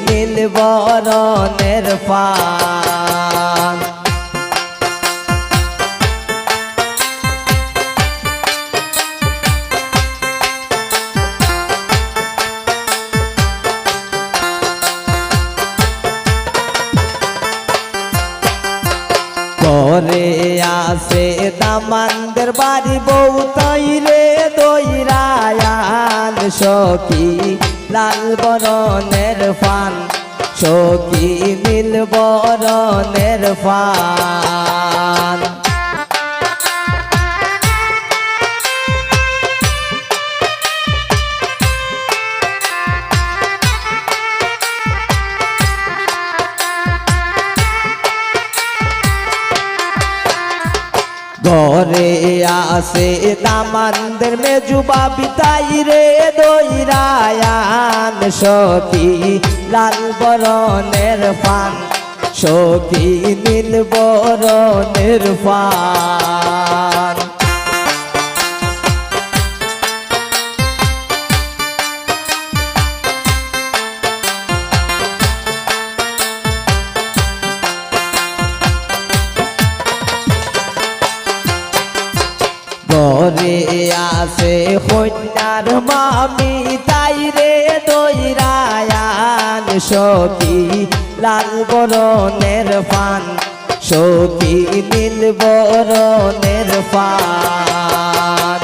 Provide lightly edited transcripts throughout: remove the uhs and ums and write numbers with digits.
নীল বরণের পান ঘরে আসে দামানদের বাড়ি বউ তৈরে দইরায়ান সখী লাল বরণের পান সখী নীল বরণের পান ঘরে আসে দামানদের মেজুবা বিতাই রে দইরায়ান সখী লাল বরণের পান সখী নীল বরণের পান ঘরে আসে কন্যার মামি তাই রে দইরায়ান সখী লাল বরণের পান সখী নীল বরণের পান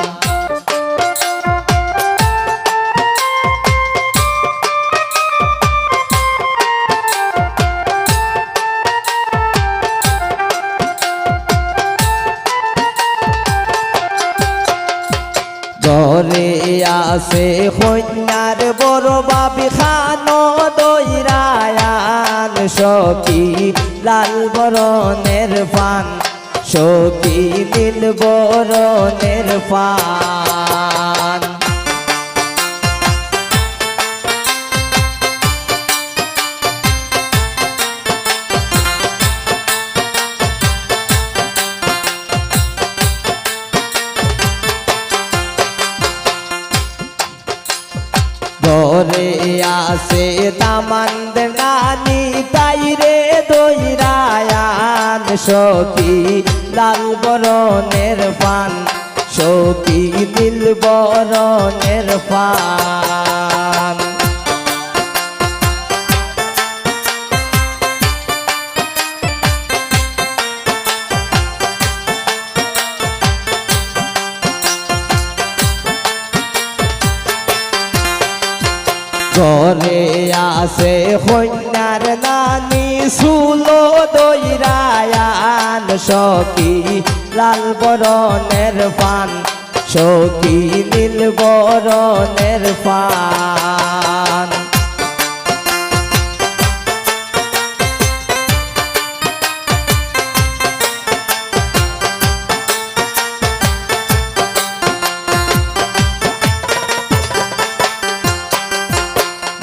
ঘরে আসে কন্যার বড় বাবি খানো দইরায়ান সখী লাল বরণের পান সখী নীল বরণের পান ঘরে আসে দামানদের নানি তাই রে দইরায়ান সখী লাল বরণের পান সখী নীল বরণের পান ঘরে আসে কন্যার নানি সুলো দইরায়ান সখী লাল বরণের পান সখী নীল বরণের পান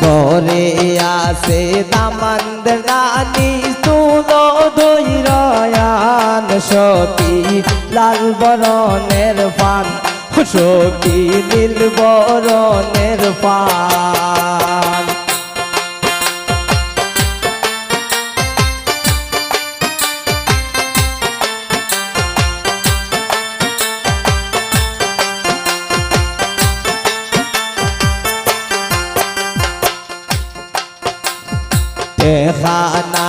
ঘরে আসে দামানদের নানি তুলো দইরায়ান সখী লাল বরণের পান সখী নীল বরণের পান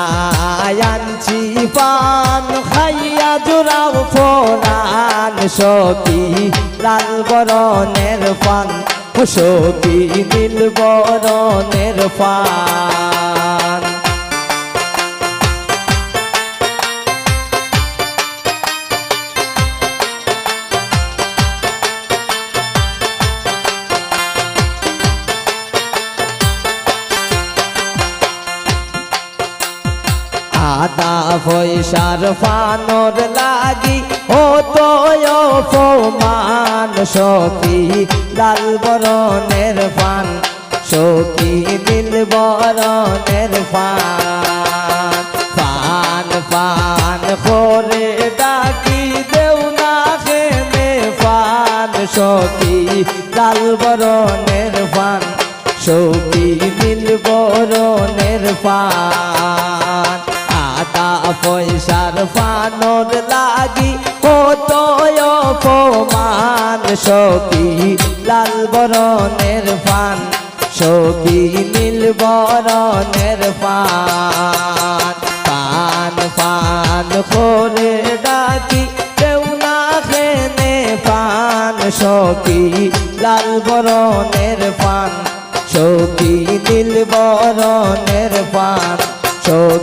খানায়ানছি পান খাইয়া জোড়াও ফোরান সখী লাল বরণের পান সখী নীল বরণের পান আদা পয়সার ফানর লাগি ও তো অপমান সখী লাল বরণের পান সখী নীল বরণের পান পান পান করে ডাকি দেও না খেমে পান সখী লাল বরণের পান সখী নীল বরণ ফান আদা পয়সার ফানোর লাগি হতো অপমান সখী লাল বরণের ফান সখী নীল বরণের ফান ফান ফান করে ডাকি কেউ না খেনে ফান সখী লাল বরণের ফান সখী নীল বরণের ফান সখী